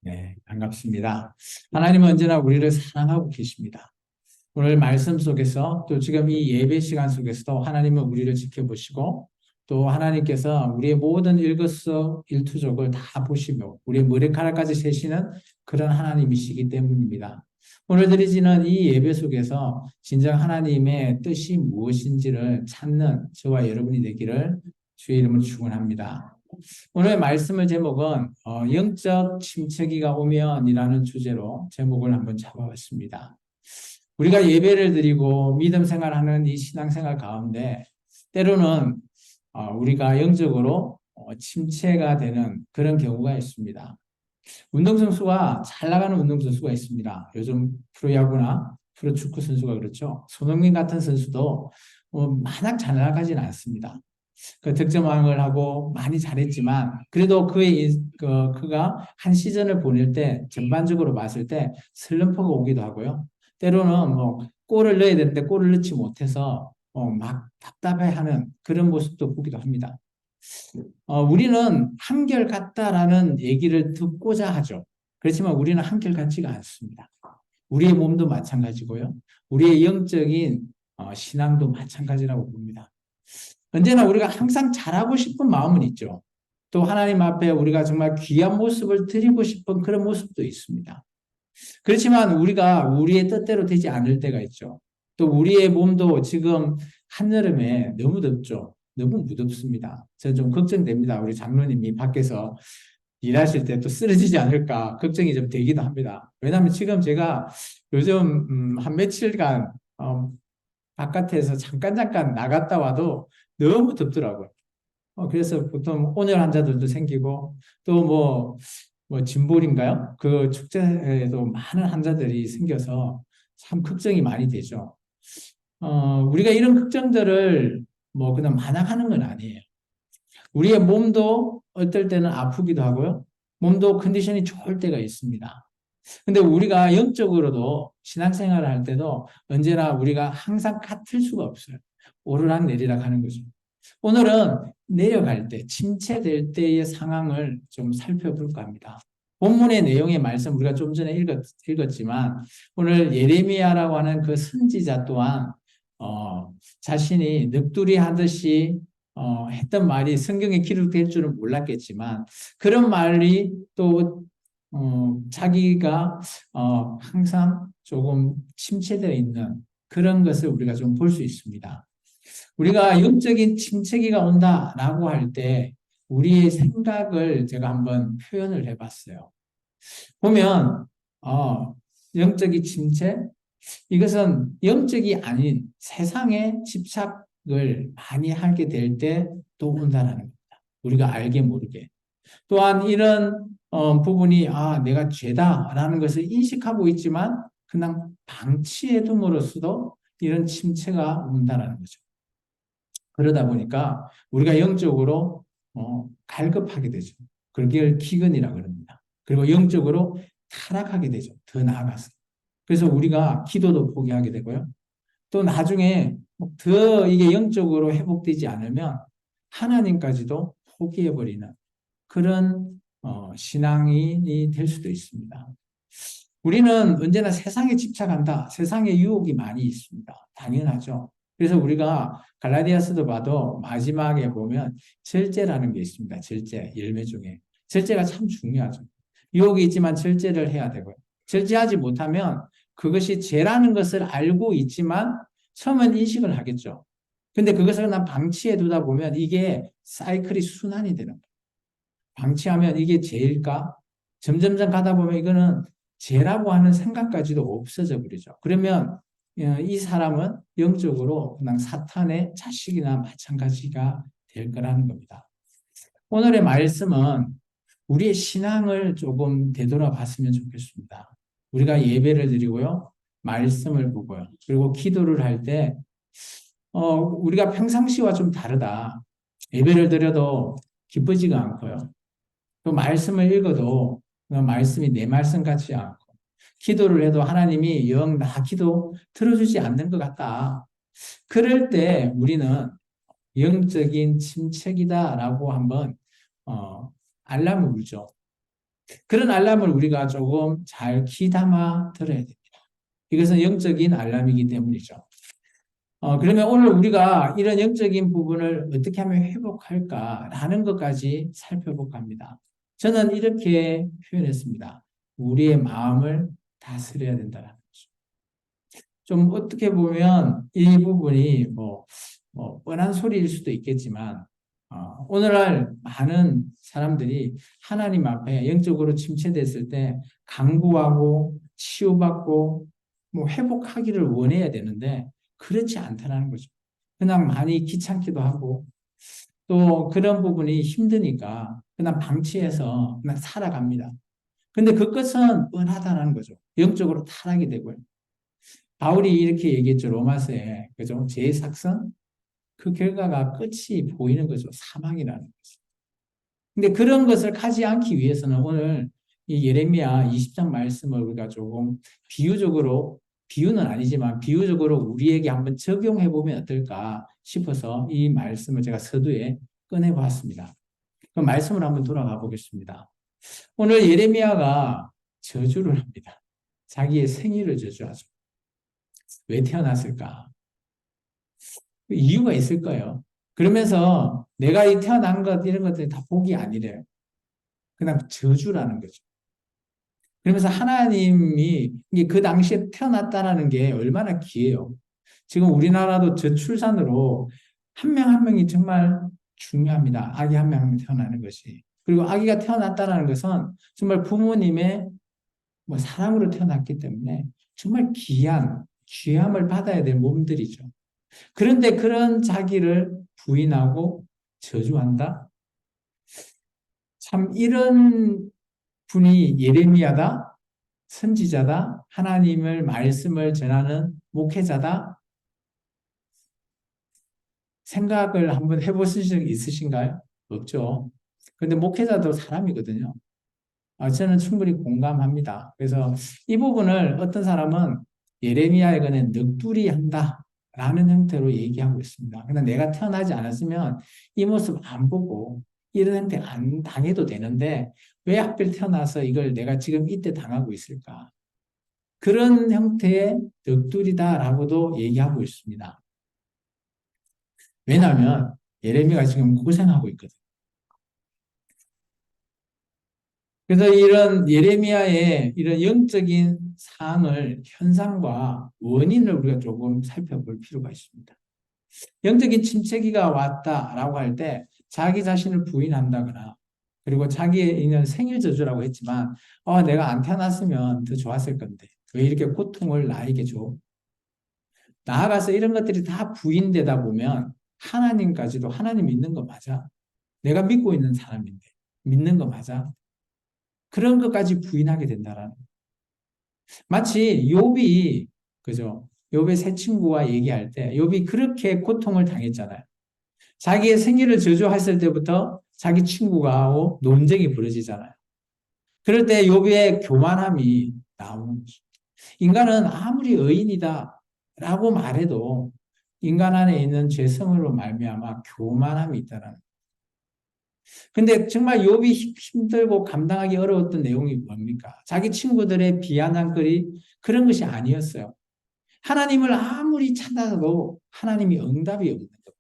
네, 반갑습니다. 하나님은 언제나 우리를 사랑하고 계십니다. 오늘 말씀 속에서 또 지금 이 예배 시간 속에서도 하나님은 우리를 지켜보시고 또 하나님께서 우리의 모든 일거수일투족을 다 보시며 우리의 머리카락까지 세시는 그런 하나님이시기 때문입니다. 오늘 드리지는 이 예배 속에서 진정 하나님의 뜻이 무엇인지를 찾는 저와 여러분이 되기를 주의 이름으로 축원합니다. 오늘 말씀의 제목은 영적 침체기가 오면이라는 주제로 제목을 한번 잡아봤습니다. 우리가 예배를 드리고 믿음 생활하는 이 신앙생활 가운데 때로는 우리가 영적으로 침체가 되는 그런 경우가 있습니다. 운동선수가 잘 나가는 운동선수가 있습니다. 요즘 프로야구나 프로축구 선수가 그렇죠. 손흥민 같은 선수도 마냥 잘 나가지는 않습니다. 그 득점왕을 하고 많이 잘했지만 그래도 그가 한 시즌을 보낼 때 전반적으로 봤을 때 슬럼프가 오기도 하고요. 때로는 뭐 골을 넣어야 되는데 골을 넣지 못해서 막 답답해하는 그런 모습도 보기도 합니다. 우리는 한결같다라는 얘기를 듣고자 하죠. 그렇지만 우리는 한결같지가 않습니다. 우리의 몸도 마찬가지고요. 우리의 영적인 신앙도 마찬가지라고 봅니다. 언제나 우리가 항상 잘하고 싶은 마음은 있죠. 또 하나님 앞에 우리가 정말 귀한 모습을 드리고 싶은 그런 모습도 있습니다. 그렇지만 우리가 우리의 뜻대로 되지 않을 때가 있죠. 또 우리의 몸도 지금 한여름에 너무 덥죠. 너무 무덥습니다. 저는 좀 걱정됩니다. 우리 장로님이 밖에서 일하실 때 또 쓰러지지 않을까 걱정이 좀 되기도 합니다. 왜냐하면 지금 제가 요즘 한 며칠간 바깥에서 잠깐 나갔다 와도 너무 덥더라고요. 그래서 보통 온열 환자들도 생기고 또 뭐 진볼인가요? 그 축제에도 많은 환자들이 생겨서 참 걱정이 많이 되죠. 우리가 이런 걱정들을 뭐 그냥 마냥 하는 건 아니에요. 우리의 몸도 어떨 때는 아프기도 하고요. 몸도 컨디션이 좋을 때가 있습니다. 근데 우리가 영적으로도 신앙생활을 할 때도 언제나 우리가 항상 같을 수가 없어요. 오르락 내리락 하는 거죠. 오늘은 내려갈 때, 침체될 때의 상황을 좀 살펴볼까 합니다. 본문의 내용의 말씀 우리가 좀 전에 읽었지만 오늘 예레미야라고 하는 그 선지자 또한 자신이 넋두리 하듯이 했던 말이 성경에 기록될 줄은 몰랐겠지만 그런 말이 또 자기가 항상 조금 침체되어 있는 그런 것을 우리가 좀 볼 수 있습니다. 우리가 영적인 침체기가 온다라고 할 때 우리의 생각을 제가 한번 표현을 해봤어요. 보면 영적인 침체 이것은 영적이 아닌 세상에 집착을 많이 하게 될 때 또 온다라는 겁니다. 우리가 알게 모르게. 또한 이런 부분이 내가 죄다라는 것을 인식하고 있지만 그냥 방치해 둠으로써도 이런 침체가 온다라는 거죠. 그러다 보니까 우리가 영적으로 갈급하게 되죠. 그걸 기근이라고 합니다. 그리고 영적으로 타락하게 되죠. 더 나아가서. 그래서 우리가 기도도 포기하게 되고요. 또 나중에 더 이게 영적으로 회복되지 않으면 하나님까지도 포기해버리는 그런 신앙인이 될 수도 있습니다. 우리는 언제나 세상에 집착한다. 세상에 유혹이 많이 있습니다. 당연하죠. 그래서 우리가 갈라디아서도 봐도 마지막에 보면 절제라는 게 있습니다. 절제, 열매 중에. 절제가 참 중요하죠. 유혹이 있지만 절제를 해야 되고요. 절제하지 못하면 그것이 죄라는 것을 알고 있지만 처음엔 인식을 하겠죠. 근데 그것을 그냥 방치해 두다 보면 이게 사이클이 순환이 되는 거예요. 방치하면 이게 죄일까? 점점점 가다 보면 이거는 죄라고 하는 생각까지도 없어져 버리죠. 그러면 이 사람은 영적으로 그냥 사탄의 자식이나 마찬가지가 될 거라는 겁니다. 오늘의 말씀은 우리의 신앙을 조금 되돌아봤으면 좋겠습니다. 우리가 예배를 드리고요. 말씀을 보고요. 그리고 기도를 할 때, 우리가 평상시와 좀 다르다. 예배를 드려도 기쁘지가 않고요. 또 말씀을 읽어도 그 말씀이 내 말씀 같지 않고 기도를 해도 하나님이 영 나 기도 들어주지 않는 것 같다. 그럴 때 우리는 영적인 침체기다라고 한번 알람을 울죠. 그런 알람을 우리가 조금 잘 귀담아 들어야 됩니다. 이것은 영적인 알람이기 때문이죠. 그러면 오늘 우리가 이런 영적인 부분을 어떻게 하면 회복할까라는 것까지 살펴볼까 합니다. 저는 이렇게 표현했습니다. 우리의 마음을 다스려야 된다는 거죠. 좀 어떻게 보면 이 부분이 뻔한 소리일 수도 있겠지만, 오늘날 많은 사람들이 하나님 앞에 영적으로 침체됐을 때 강구하고 치유받고 회복하기를 원해야 되는데 그렇지 않다는 거죠. 그냥 많이 귀찮기도 하고 또 그런 부분이 힘드니까 그냥 방치해서 그냥 살아갑니다. 근데 그 끝은 뻔하다는 거죠. 영적으로 타락이 되고요. 바울이 이렇게 얘기했죠. 로마서에. 그죠? 제4선? 그 결과가 끝이 보이는 거죠. 사망이라는 거죠. 근데 그런 것을 가지 않기 위해서는 오늘 이 예레미야 20장 말씀을 우리가 조금 비유적으로, 비유는 아니지만 비유적으로 우리에게 한번 적용해 보면 어떨까 싶어서 이 말씀을 제가 서두에 꺼내 보았습니다. 그 말씀을 한번 돌아가 보겠습니다. 오늘 예레미야가 저주를 합니다. 자기의 생일을 저주하죠. 왜 태어났을까? 이유가 있을 거예요. 그러면서 내가 이 태어난 것, 이런 것들이 다 복이 아니래요. 그냥 저주라는 거죠. 그러면서 하나님이 그 당시에 태어났다라는 게 얼마나 귀해요. 지금 우리나라도 저출산으로 한 명 한 명이 정말 중요합니다. 아기 한 명 한 명 태어나는 것이. 그리고 아기가 태어났다는 것은 정말 부모님의 사랑으로 태어났기 때문에 정말 귀함을 받아야 될 몸들이죠. 그런데 그런 자기를 부인하고 저주한다? 참 이런 분이 예레미야다? 선지자다? 하나님을 말씀을 전하는 목회자다? 생각을 한번 해보신 적 있으신가요? 없죠. 근데 목회자도 사람이거든요. 저는 충분히 공감합니다. 그래서 이 부분을 어떤 사람은 예레미야에 관해 넋두리 한다 라는 형태로 얘기하고 있습니다. 그러나 내가 태어나지 않았으면 이 모습 안 보고 이런 형태 안 당해도 되는데 왜 하필 태어나서 이걸 내가 지금 이때 당하고 있을까? 그런 형태의 넋두리다라고도 얘기하고 있습니다. 왜냐하면 예레미야가 지금 고생하고 있거든요. 그래서 이런 예레미야의 이런 영적인 상황을, 현상과 원인을 우리가 조금 살펴볼 필요가 있습니다. 영적인 침체기가 왔다라고 할 때 자기 자신을 부인한다거나 그리고 자기의 있는 생일 저주라고 했지만 내가 안 태어났으면 더 좋았을 건데 왜 이렇게 고통을 나에게 줘? 나아가서 이런 것들이 다 부인되다 보면 하나님까지도 하나님 믿는 거 맞아? 내가 믿고 있는 사람인데 믿는 거 맞아? 그런 것까지 부인하게 된다라는 마치 욥이 그죠? 욥의 세 친구와 얘기할 때 욥이 그렇게 고통을 당했잖아요. 자기의 생일을 저주했을 때부터 자기 친구가 논쟁이 벌어지잖아요. 그럴 때 욥의 교만함이 나오는 거죠. 인간은 아무리 의인이다라고 말해도 인간 안에 있는 죄성으로 말미암아 교만함이 있다라는. 근데 정말 욥이 힘들고 감당하기 어려웠던 내용이 뭡니까? 자기 친구들의 비아냥거리 그런 것이 아니었어요. 하나님을 아무리 찾아도 하나님이 응답이 없는 거예요.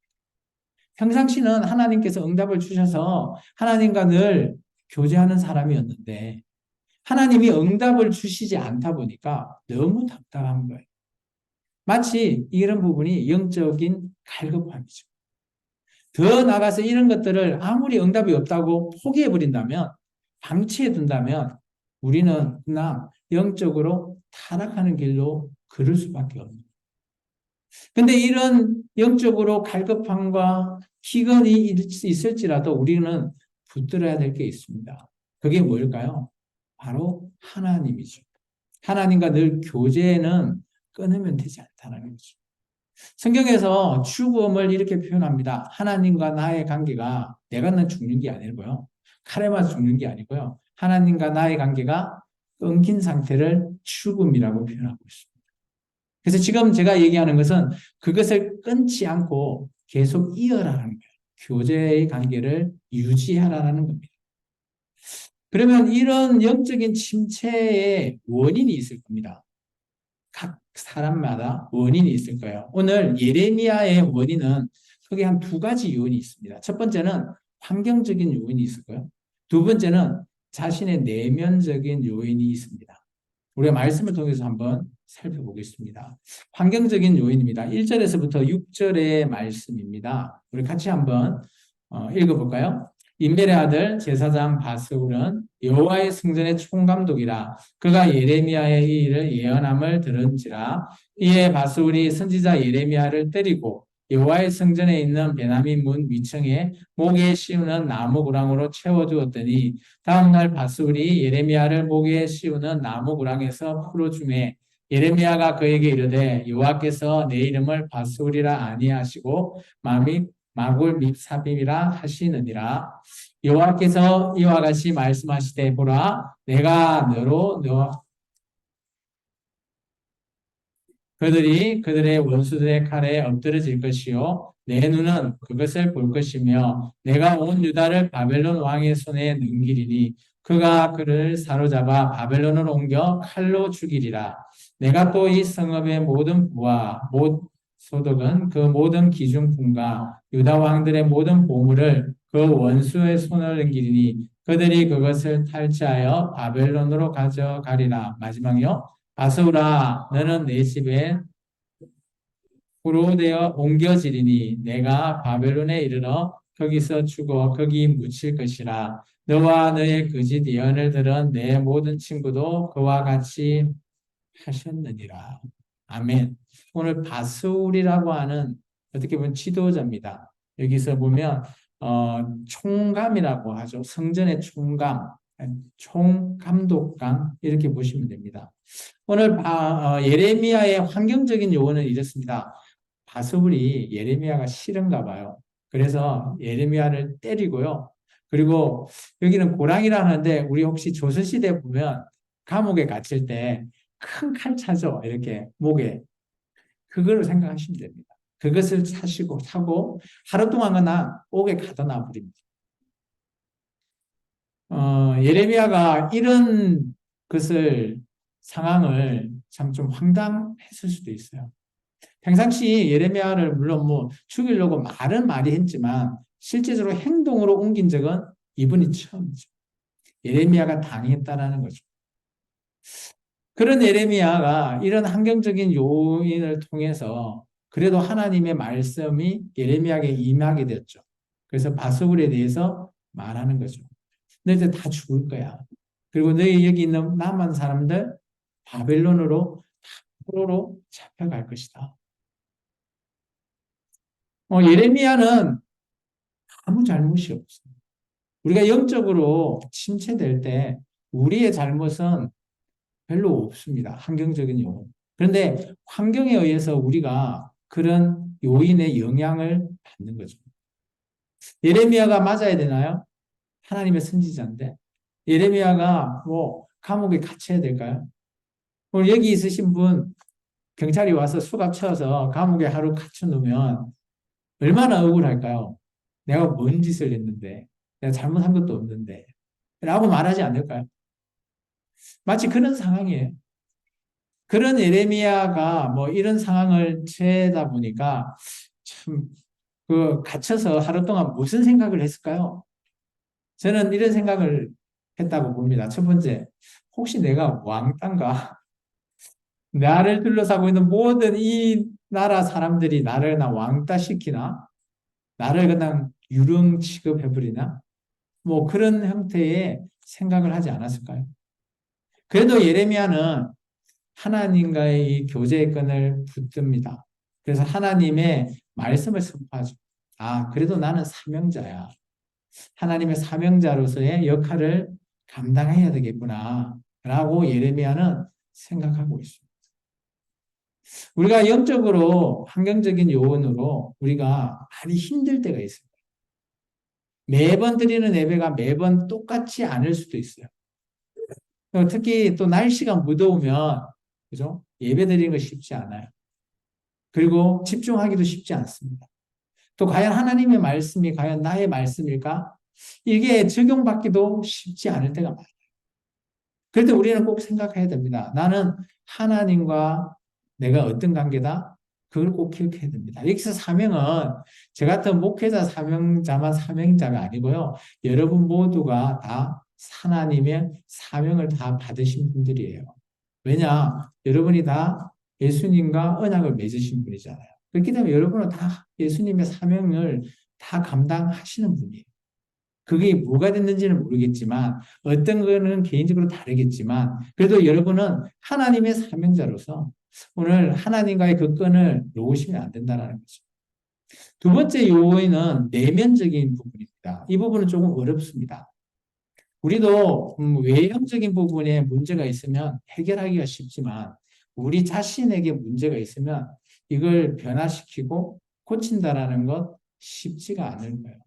평상시는 하나님께서 응답을 주셔서 하나님과 늘 교제하는 사람이었는데 하나님이 응답을 주시지 않다 보니까 너무 답답한 거예요. 마치 이런 부분이 영적인 갈급함이죠. 더 나아가서 이런 것들을 아무리 응답이 없다고 포기해버린다면, 방치해둔다면 우리는 그냥 영적으로 타락하는 길로 걸을 수밖에 없는. 근데 이런 영적으로 갈급함과 기근이 있을지라도 우리는 붙들어야 될 게 있습니다. 그게 뭘까요? 바로 하나님이죠. 하나님과 늘 교제는 끊으면 되지 않다는 거죠. 성경에서 죽음을 이렇게 표현합니다. 하나님과 나의 관계가 내가 죽는 게 아니고요. 칼에 맞아 죽는 게 아니고요. 하나님과 나의 관계가 끊긴 상태를 죽음이라고 표현하고 있습니다. 그래서 지금 제가 얘기하는 것은 그것을 끊지 않고 계속 이어라는 거예요. 교제의 관계를 유지하라는 겁니다. 그러면 이런 영적인 침체의 원인이 있을 겁니다. 각 사람마다 원인이 있을 거예요. 오늘 예레미야의 원인은 크게 한 두 가지 요인이 있습니다. 첫 번째는 환경적인 요인이 있을 거예요. 두 번째는 자신의 내면적인 요인이 있습니다. 우리가 말씀을 통해서 한번 살펴보겠습니다. 환경적인 요인입니다. 1절에서부터 6절의 말씀입니다. 우리 같이 한번 읽어볼까요? 임멜의 아들 제사장 바스울은 여호와의 성전의 총감독이라 그가 예레미야의 이 일을 예언함을 들은지라 이에 바스울이 선지자 예레미야를 때리고 여호와의 성전에 있는 베냐민 문 위층에 목에 씌우는 나무 구랑으로 채워두었더니 다음날 바스울이 예레미야를 목에 씌우는 나무 구랑에서 풀어주매 예레미야가 그에게 이르되 여호와께서 내 이름을 바스울이라 아니하시고 마굴 밉삽이라 하시느니라. 여호와께서 이와 같이 말씀하시되 보라 내가 너로 그들이 그들의 원수들의 칼에 엎드러질 것이요 내 눈은 그것을 볼 것이며 내가 온 유다를 바벨론 왕의 손에 넘기리니 그가 그를 사로잡아 바벨론으로 옮겨 칼로 죽이리라. 내가 또 이 성읍의 모든 부와 소득은 그 모든 기중품과 유다 왕들의 모든 보물을 그 원수의 손을 넘기리니 그들이 그것을 탈취하여 바벨론으로 가져가리라. 마지막이요. 바스울아 너는 내 집에 포로되어 옮겨지리니 내가 바벨론에 이르러 거기서 죽어 거기 묻힐 것이라. 너와 너의 거짓 예언을 들은 내 모든 친구도 그와 같이 하셨느니라. 아멘. 오늘 바스울이라고 하는 어떻게 보면 지도자입니다. 여기서 보면 총감이라고 하죠. 성전의 총감, 총감독관 이렇게 보시면 됩니다. 오늘 예레미야의 환경적인 요원은 이렇습니다. 바스불이 예레미야가 싫은가 봐요. 그래서 예레미야를 때리고요. 그리고 여기는 고랑이라 하는데 우리 혹시 조선시대 보면 감옥에 갇힐 때 큰 칼 차죠. 이렇게 목에. 그걸 생각하시면 됩니다. 그것을 사고 하루 동안 그나 옥에 가둬놔 버립니다. 예레미야가 이런 것을 상황을 참 좀 황당했을 수도 있어요. 평상시 예레미야를 물론 뭐 죽이려고 말은 많이 했지만 실제적으로 행동으로 옮긴 적은 이분이 처음이죠. 예레미야가 당했다라는 거죠. 그런 예레미야가 이런 환경적인 요인을 통해서 그래도 하나님의 말씀이 예레미야에게 임하게 됐죠. 그래서 바스굴에 대해서 말하는 거죠. 너희들 다 죽을 거야. 그리고 너희 여기 있는 남은 사람들 바벨론으로 포로로 잡혀갈 것이다. 예레미야는 아무 잘못이 없어요. 우리가 영적으로 침체될 때 우리의 잘못은 별로 없습니다. 환경적인 요인. 그런데 환경에 의해서 우리가 그런 요인의 영향을 받는 거죠. 예레미야가 맞아야 되나요? 하나님의 선지자인데 예레미야가 뭐 감옥에 갇혀야 될까요? 오늘 여기 있으신 분 경찰이 와서 수갑 쳐서 감옥에 하루 갇혀 놓으면 얼마나 억울할까요? 내가 뭔 짓을 했는데 내가 잘못한 것도 없는데 라고 말하지 않을까요? 마치 그런 상황이에요. 그런 예레미야가 뭐 이런 상황을 처하다 보니까 참 그 갇혀서 하루 동안 무슨 생각을 했을까요? 저는 이런 생각을 했다고 봅니다. 첫 번째, 혹시 내가 왕따인가? 나를 둘러싸고 있는 모든 이 나라 사람들이 나를 왕따 시키나? 나를 그냥 유령 취급해버리나? 뭐 그런 형태의 생각을 하지 않았을까요? 그래도 예레미야는 하나님과의 이 교제의 끈을 붙듭니다. 그래서 하나님의 말씀을 선포하죠. 아, 그래도 나는 사명자야. 하나님의 사명자로서의 역할을 감당해야 되겠구나. 라고 예레미야는 생각하고 있습니다. 우리가 영적으로 환경적인 요인으로 우리가 많이 힘들 때가 있습니다. 매번 드리는 예배가 매번 똑같지 않을 수도 있어요. 특히 또 날씨가 무더우면 그죠? 예배 드리는 거 쉽지 않아요. 그리고 집중하기도 쉽지 않습니다. 또 과연 하나님의 말씀이 과연 나의 말씀일까? 이게 적용받기도 쉽지 않을 때가 많아요. 그럴 때 우리는 꼭 생각해야 됩니다. 나는 하나님과 내가 어떤 관계다? 그걸 꼭 기억해야 됩니다. 여기서 사명은 저 같은 목회자 사명자만 사명자가 아니고요. 여러분 모두가 다 하나님의 사명을 다 받으신 분들이에요. 왜냐? 여러분이 다 예수님과 언약을 맺으신 분이잖아요. 그렇기 때문에 여러분은 다 예수님의 사명을 다 감당하시는 분이에요. 그게 뭐가 됐는지는 모르겠지만 어떤 거는 개인적으로 다르겠지만 그래도 여러분은 하나님의 사명자로서 오늘 하나님과의 그 끈을 놓으시면 안 된다는 거죠. 두 번째 요인은 내면적인 부분입니다. 이 부분은 조금 어렵습니다. 우리도 외형적인 부분에 문제가 있으면 해결하기가 쉽지만 우리 자신에게 문제가 있으면 이걸 변화시키고 고친다라는 것 쉽지가 않은 거예요.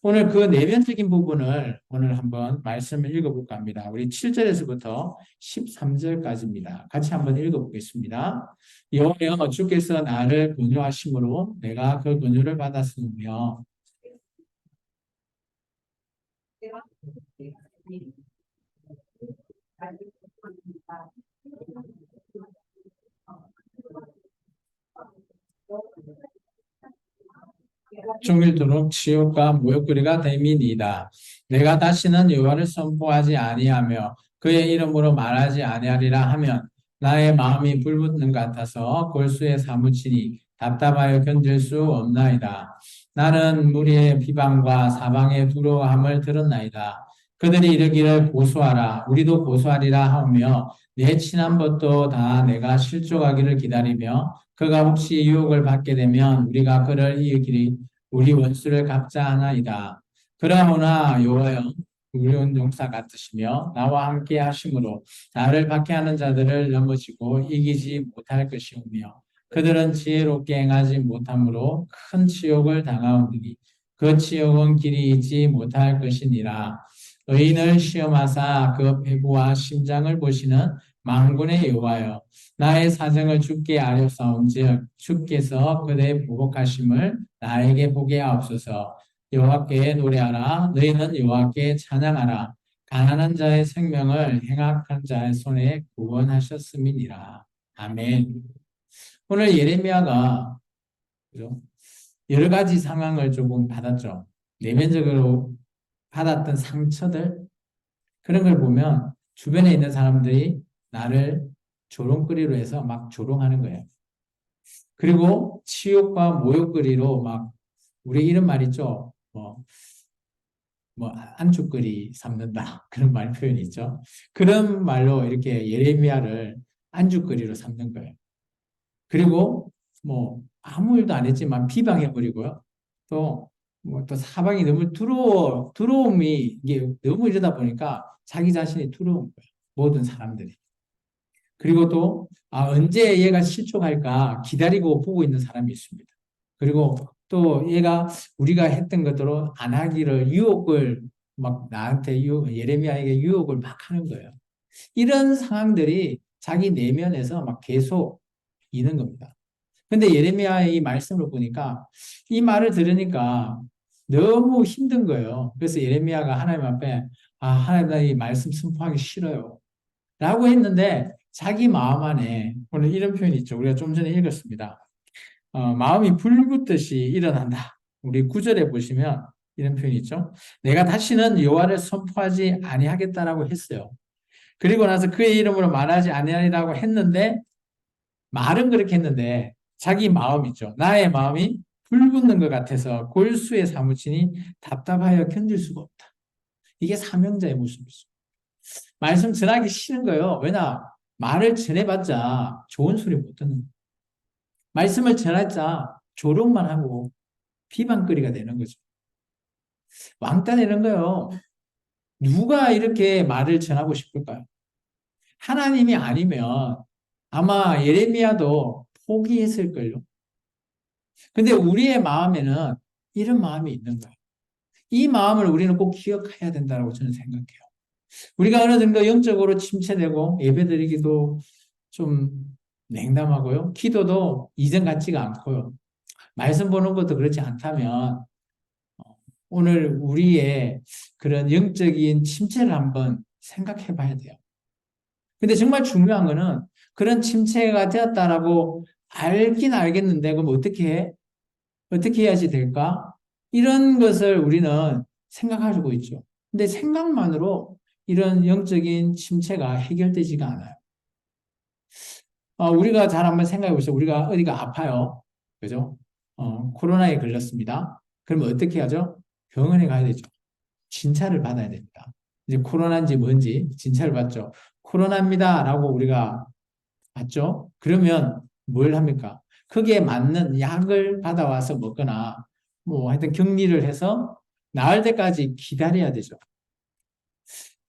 오늘 그 내면적인 부분을 오늘 한번 말씀을 읽어볼까 합니다. 우리 7절에서부터 13절까지입니다. 같이 한번 읽어보겠습니다. 여호와여 주께서 나를 권유하심으로 내가 그 권유를 받았으며 종일토록 치욕과 모욕거리가 됨이니이다. 내가 다시는 여호와를 선포하지 아니하며 그의 이름으로 말하지 아니하리라 하면 나의 마음이 불붙는 것 같아서 골수에 사무치니 답답하여 견딜 수 없나이다. 나는 무리의 비방과 사방의 두려워함을 들었나이다. 그들이 이르기를 고소하라 우리도 고소하리라 하며 내 친한 것도 다 내가 실족하기를 기다리며 그가 혹시 유혹을 받게 되면 우리가 그를 이기리 우리 원수를 갚자 하나이다. 그러나 여호와여 우리는 용사 같으시며 나와 함께 하심으로 나를 박해하는 자들을 넘어지고 이기지 못할 것이오며 그들은 지혜롭게 행하지 못함으로 큰 치욕을 당하오니 그 치욕은 길이 있지 못할 것이니라. 의인을 시험하사 그 배부와 심장을 보시는 만군의 여호와여 나의 사정을 주께 아뢰사온즉 주께서 그의 보복하심을 나에게 보게 하옵소서. 여호와께 노래하라 너희는 여호와께 찬양하라 가난한 자의 생명을 행악한 자의 손에 구원하셨음이니라. 아멘. 오늘 예레미야가 그죠? 여러 가지 상황을 조금 받았죠. 내면적으로 받았던 상처들 그런 걸 보면 주변에 있는 사람들이 나를 조롱거리로 해서 막 조롱하는 거예요. 그리고 치욕과 모욕거리로 막 우리 이런 말 있죠. 안주거리 삼는다 그런 말 표현이 있죠. 그런 말로 이렇게 예레미야를 안주거리로 삼는 거예요. 그리고 뭐 아무 일도 안 했지만 비방해 버리고요. 또 사방이 너무 두려움이 이게 너무 이러다 보니까 자기 자신이 두려운 거예요. 모든 사람들이. 그리고 또 언제 얘가 실족할까 기다리고 보고 있는 사람이 있습니다. 그리고 또 얘가 우리가 했던 것대로 안 하기를 유혹을 막 나한테 예레미야에게 유혹을 막 하는 거예요. 이런 상황들이 자기 내면에서 막 계속 있는 겁니다. 근데 예레미야의 이 말씀을 보니까 이 말을 들으니까 너무 힘든 거예요. 그래서 예레미야가 하나님 앞에 하나님 나 이 말씀 선포하기 싫어요. 라고 했는데 자기 마음 안에 오늘 이런 표현이 있죠. 우리가 좀 전에 읽었습니다. 마음이 불붙듯이 일어난다. 우리 9절에 보시면 이런 표현이 있죠. 내가 다시는 여호와를 선포하지 아니하겠다라고 했어요. 그리고 나서 그의 이름으로 말하지 아니하리라고 했는데 말은 그렇게 했는데 자기 마음 있죠. 나의 마음이 불붙는 것 같아서 골수에 사무치니 답답하여 견딜 수가 없다. 이게 사명자의 모습이죠. 말씀 전하기 싫은 거예요. 왜냐? 말을 전해봤자 좋은 소리 못 듣는 거예요. 말씀을 전했자 조롱만 하고 비방거리가 되는 거죠. 왕따 되는 거예요. 누가 이렇게 말을 전하고 싶을까요? 하나님이 아니면 아마 예레미야도 포기했을걸요. 근데 우리의 마음에는 이런 마음이 있는 거예요. 이 마음을 우리는 꼭 기억해야 된다고 저는 생각해요. 우리가 어느 정도 영적으로 침체되고 예배드리기도 좀 냉담하고요. 기도도 이전 같지가 않고요. 말씀 보는 것도 그렇지 않다면 오늘 우리의 그런 영적인 침체를 한번 생각해 봐야 돼요. 근데 정말 중요한 거는 그런 침체가 되었다라고 알긴 알겠는데, 그럼 어떻게 해? 어떻게 해야지 될까? 이런 것을 우리는 생각하고 있죠. 근데 생각만으로 이런 영적인 침체가 해결되지가 않아요. 우리가 잘 한번 생각해 보시죠. 우리가 어디가 아파요. 그죠? 코로나에 걸렸습니다. 그러면 어떻게 하죠? 병원에 가야 되죠. 진찰을 받아야 됩니다. 이제 코로나인지 뭔지 진찰을 받죠. 코로나입니다. 라고 우리가 받죠. 그러면 뭘 합니까? 거기에 맞는 약을 받아와서 먹거나 뭐 하여튼 격리를 해서 나을 때까지 기다려야 되죠.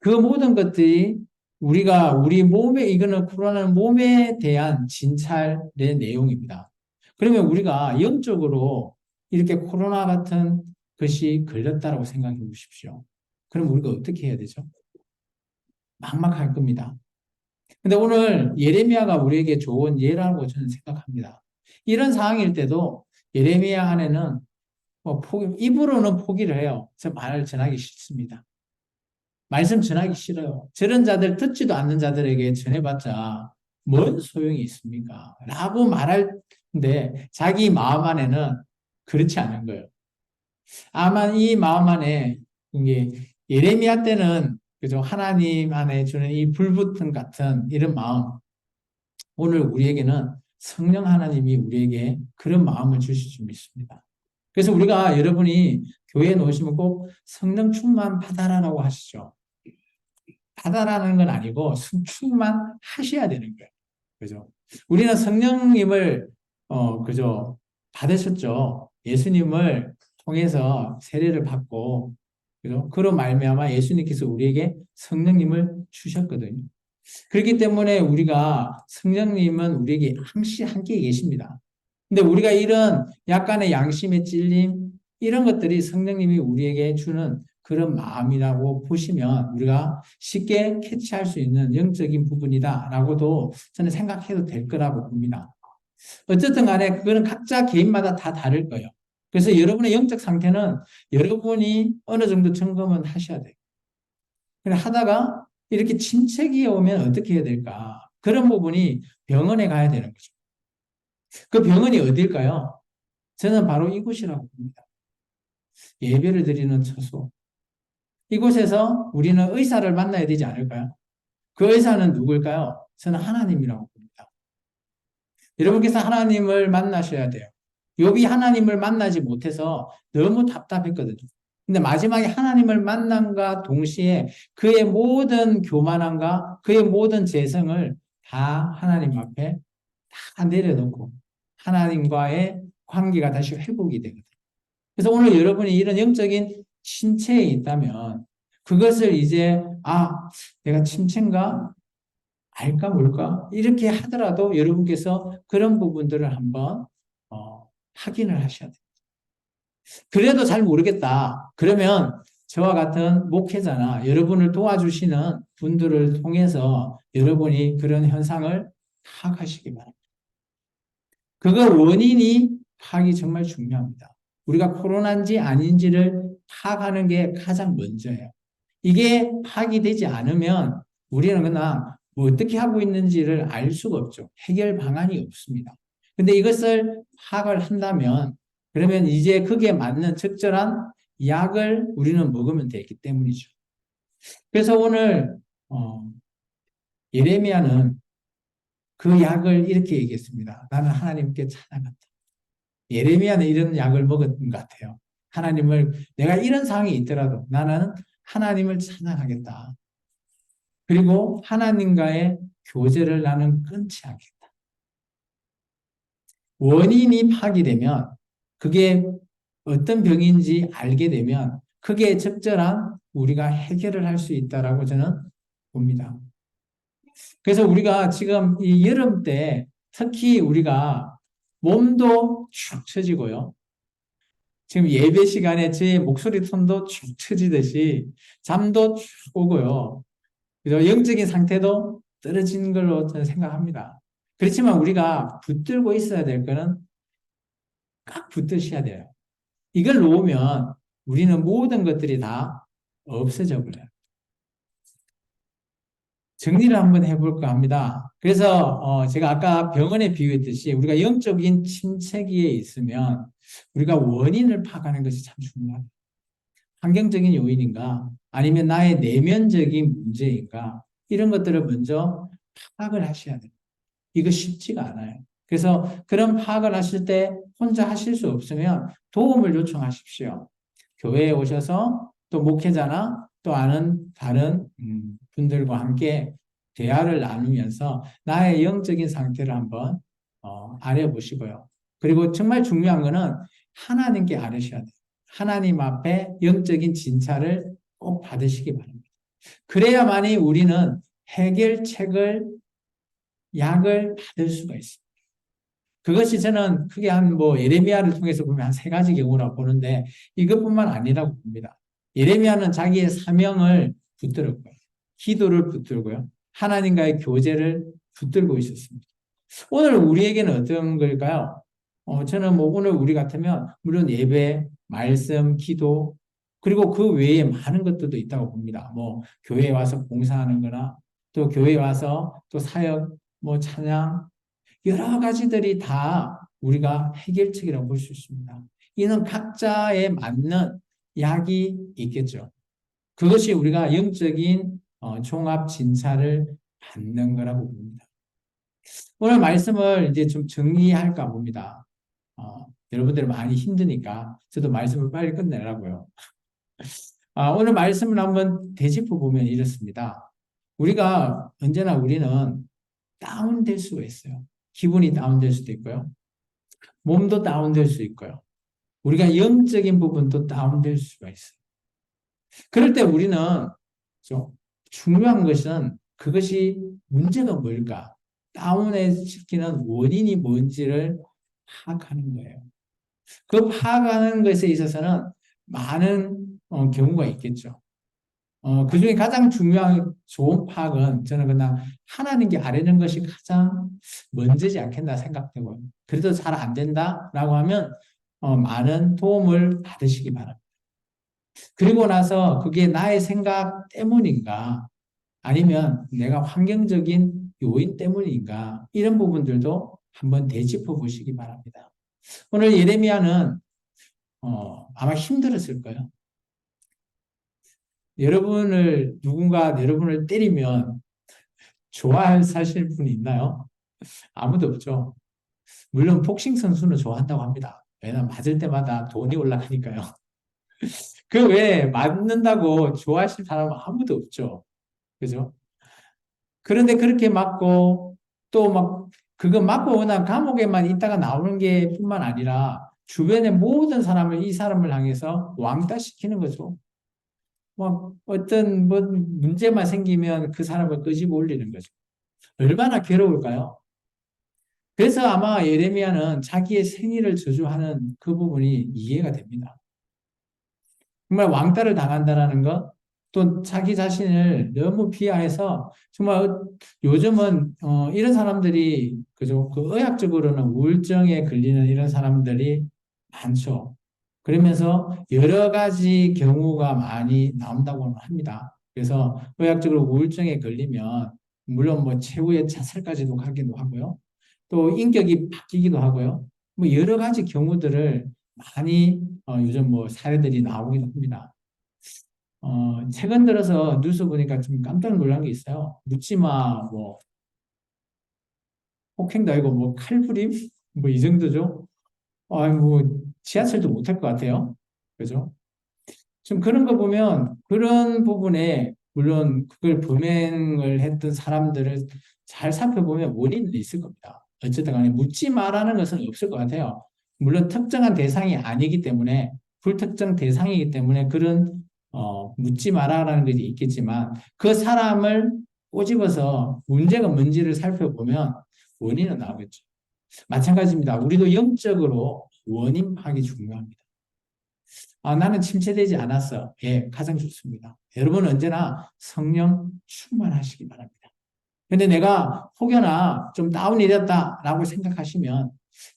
그 모든 것들이 우리 몸에, 이거는 코로나는 몸에 대한 진찰의 내용입니다. 그러면 우리가 영적으로 이렇게 코로나 같은 것이 걸렸다라고 생각해 보십시오. 그럼 우리가 어떻게 해야 되죠? 막막할 겁니다. 근데 오늘 예레미야가 우리에게 좋은 예라고 저는 생각합니다. 이런 상황일 때도 예레미야 안에는 입으로는 포기를 해요. 저 말을 전하기 싫습니다. 말씀 전하기 싫어요. 저런 자들 듣지도 않는 자들에게 전해봤자 뭔 소용이 있습니까? 라고 말하는데 자기 마음 안에는 그렇지 않은 거예요. 아마 이 마음 안에 이게 예레미야 때는 그죠? 하나님 안에 주는 이 불붙음 같은 이런 마음, 오늘 우리에게는 성령 하나님이 우리에게 그런 마음을 주실 줄 믿습니다. 그래서 우리가 여러분이 교회에 놓으시면 꼭 성령 충만 받아라라고 하시죠. 받아라는 건 아니고 충만하셔야 되는 거예요. 그죠? 우리는 성령님을 그죠? 받으셨죠. 예수님을 통해서 세례를 받고 그죠? 그로 말미암아 예수님께서 우리에게 성령님을 주셨거든요. 그렇기 때문에 우리가 성령님은 우리에게 항시 함께 계십니다. 근데 우리가 이런 약간의 양심의 찔림 이런 것들이 성령님이 우리에게 주는 그런 마음이라고 보시면 우리가 쉽게 캐치할 수 있는 영적인 부분이다라고도 저는 생각해도 될 거라고 봅니다. 어쨌든 간에 그거는 각자 개인마다 다 다를 거예요. 그래서 여러분의 영적 상태는 여러분이 어느 정도 점검은 하셔야 돼요. 그래 하다가 이렇게 침체기에 오면 어떻게 해야 될까? 그런 부분이 병원에 가야 되는 거죠. 그 병원이 어딜까요? 저는 바로 이곳이라고 봅니다. 예배를 드리는 처소. 이곳에서 우리는 의사를 만나야 되지 않을까요? 그 의사는 누굴까요? 저는 하나님이라고 봅니다. 여러분께서 하나님을 만나셔야 돼요. 욥이 하나님을 만나지 못해서 너무 답답했거든요. 근데 마지막에 하나님을 만남과 동시에 그의 모든 교만함과 그의 모든 재성을 다 하나님 앞에 다 내려놓고 하나님과의 관계가 다시 회복이 되거든요. 그래서 오늘 여러분이 이런 영적인 침체에 있다면 그것을 이제 내가 침체인가? 알까 뭘까? 이렇게 하더라도 여러분께서 그런 부분들을 한번 확인을 하셔야 돼요. 그래도 잘 모르겠다. 그러면 저와 같은 목회자나 여러분을 도와주시는 분들을 통해서 여러분이 그런 현상을 파악하시기 바랍니다. 그거 원인이 파악이 정말 중요합니다. 우리가 코로나인지 아닌지를 파악하는 게 가장 먼저예요. 이게 파악이 되지 않으면 우리는 그냥 뭐 어떻게 하고 있는지를 알 수가 없죠. 해결 방안이 없습니다. 근데 이것을 파악을 한다면 그러면 이제 거기에 맞는 적절한 약을 우리는 먹으면 되기 때문이죠. 그래서 오늘 예레미야는 그 약을 이렇게 얘기했습니다. 나는 하나님께 찬양한다. 예레미야는 이런 약을 먹었던 것 같아요. 하나님을 내가 이런 상황이 있더라도 나는 하나님을 찬양하겠다. 그리고 하나님과의 교제를 나는 끊지 않겠다. 원인이 파악되면 그게 어떤 병인지 알게 되면 그게 적절한 우리가 해결을 할 수 있다라고 저는 봅니다. 그래서 우리가 지금 이 여름 때 특히 우리가 몸도 축 처지고요. 지금 예배 시간에 제 목소리 톤도 축 처지듯이 잠도 쭉 오고요. 그래서 영적인 상태도 떨어진 걸로 저는 생각합니다. 그렇지만 우리가 붙들고 있어야 될 거는 꽉 붙드셔야 돼요. 이걸 놓으면 우리는 모든 것들이 다 없어져 버려요. 정리를 한번 해볼까 합니다. 그래서 제가 아까 병원에 비유했듯이 우리가 영적인 침체기에 있으면 우리가 원인을 파악하는 것이 참 중요합니다. 환경적인 요인인가 아니면 나의 내면적인 문제인가 이런 것들을 먼저 파악을 하셔야 돼요. 이거 쉽지가 않아요. 그래서 그런 파악을 하실 때 혼자 하실 수 없으면 도움을 요청하십시오. 교회에 오셔서 또 목회자나 또 아는 다른 분들과 함께 대화를 나누면서 나의 영적인 상태를 한번 알아보시고요. 그리고 정말 중요한 거는 하나님께 아뢰셔야 돼요. 하나님 앞에 영적인 진찰을 꼭 받으시기 바랍니다. 그래야만이 우리는 해결책을 약을 받을 수가 있습니다. 그것이 저는 크게 한 예레미야를 통해서 보면 한 세 가지 경우라고 보는데 이것뿐만 아니라고 봅니다. 예레미야는 자기의 사명을 붙들었고요. 기도를 붙들고요. 하나님과의 교제를 붙들고 있었습니다. 오늘 우리에게는 어떤 걸까요? 저는 오늘 우리 같으면 물론 예배, 말씀, 기도 그리고 그 외에 많은 것들도 있다고 봅니다. 교회에 와서 봉사하는 거나 또 교회에 와서 또 사역, 찬양 여러 가지들이 다 우리가 해결책이라고 볼 수 있습니다. 이는 각자에 맞는 약이 있겠죠. 그것이 우리가 영적인 종합 진찰을 받는 거라고 봅니다. 오늘 말씀을 이제 좀 정리할까 봅니다. 여러분들 많이 힘드니까 저도 말씀을 빨리 끝내라고요. 오늘 말씀을 한번 되짚어 보면 이렇습니다. 언제나 우리는 다운될 수가 있어요. 기분이 다운될 수도 있고요. 몸도 다운될 수 있고요. 우리가 영적인 부분도 다운될 수가 있어요. 그럴 때 우리는 좀 중요한 것은 그것이 문제가 뭘까? 다운에 시키는 원인이 뭔지를 파악하는 거예요. 그 파악하는 것에 있어서는 많은 경우가 있겠죠. 그 중에 가장 중요한 좋은 파악은 저는 그냥 하나님께 아뢰는 것이 가장 먼저지 않겠나 생각되고요. 그래도 잘 안 된다라고 하면 많은 도움을 받으시기 바랍니다. 그리고 나서 그게 나의 생각 때문인가 아니면 내가 환경적인 요인 때문인가 이런 부분들도 한번 되짚어 보시기 바랍니다. 오늘 예레미야는 아마 힘들었을 거예요. 누군가 여러분을 때리면 좋아할 사실 분이 있나요? 아무도 없죠. 물론 복싱 선수는 좋아한다고 합니다. 왜냐면 맞을 때마다 돈이 올라가니까요. 그 외에 맞는다고 좋아하실 사람은 아무도 없죠. 그죠? 그런데 그렇게 맞고 또 그거 맞고 그냥 감옥에만 있다가 나오는 게 뿐만 아니라 주변의 모든 사람을 이 사람을 향해서 왕따시키는 거죠. 어떤 문제만 생기면 그 사람을 끄집어 올리는 거죠. 얼마나 괴로울까요? 그래서 아마 예레미야는 자기의 생일을 저주하는 그 부분이 이해가 됩니다. 정말 왕따를 당한다라는 것, 또 자기 자신을 너무 비하해서 정말 요즘은 이런 사람들이 그죠? 그 의학적으로는 우울증에 걸리는 이런 사람들이 많죠. 그러면서 여러 가지 경우가 많이 나온다고 합니다. 그래서 의학적으로 우울증에 걸리면 물론 최후의 자살까지도 가기도 하고요. 또 인격이 바뀌기도 하고요. 여러 가지 경우들을 많이 요즘 사례들이 나오기도 합니다. 최근 들어서 뉴스 보니까 좀 깜짝 놀란 게 있어요. 묻지마, 폭행도 아니고 칼부림? 이 정도죠. 지하철도 못할 것 같아요. 그죠? 좀 그런 거 보면 그런 부분에 물론 그걸 범행을 했던 사람들을 잘 살펴보면 원인은 있을 겁니다. 어쨌든 간에 묻지 마라는 것은 없을 것 같아요. 물론 특정한 대상이 아니기 때문에 불특정 대상이기 때문에 그런 묻지 마라라는 것이 있겠지만 그 사람을 꼬집어서 문제가 뭔지를 살펴보면 원인은 나오겠죠. 마찬가지입니다. 우리도 영적으로 원인 파악이 중요합니다. 나는 침체되지 않았어. 예, 가장 좋습니다. 여러분은 언제나 성령 충만하시기 바랍니다. 근데 내가 혹여나 좀 다운이 됐다라고 생각하시면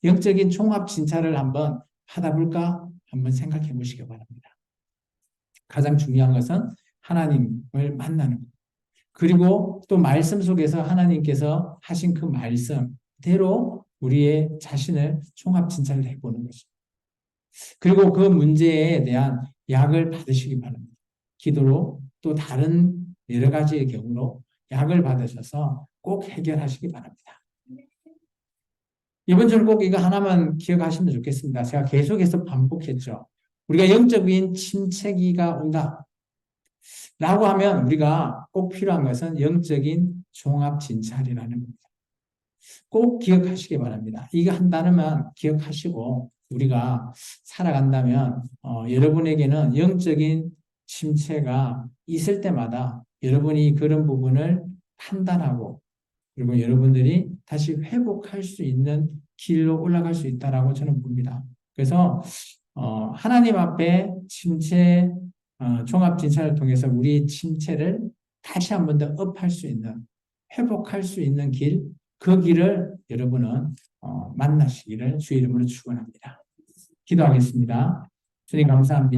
영적인 종합 진찰을 한번 하다 볼까? 한번 생각해 보시기 바랍니다. 가장 중요한 것은 하나님을 만나는 것. 그리고 또 말씀 속에서 하나님께서 하신 그 말씀대로 우리의 자신을 종합 진찰을 해보는 것입니다. 그리고 그 문제에 대한 약을 받으시기 바랍니다. 기도로 또 다른 여러 가지의 경우로 약을 받으셔서 꼭 해결하시기 바랍니다. 이번 주는 꼭 이거 하나만 기억하시면 좋겠습니다. 제가 계속해서 반복했죠. 우리가 영적인 침체기가 온다. 라고 하면 우리가 꼭 필요한 것은 영적인 종합 진찰이라는 겁니다. 꼭 기억하시기 바랍니다. 이거 한 단어만 기억하시고 우리가 살아간다면 여러분에게는 영적인 침체가 있을 때마다 여러분이 그런 부분을 판단하고 그리고 여러분들이 다시 회복할 수 있는 길로 올라갈 수 있다라고 저는 봅니다. 그래서 하나님 앞에 침체 종합 진찰을 통해서 우리의 침체를 다시 한 번 더 업할 수 있는 회복할 수 있는 길, 그 길을 여러분은 만나시기를 주의 이름으로 축원합니다. 기도하겠습니다. 주님 감사합니다.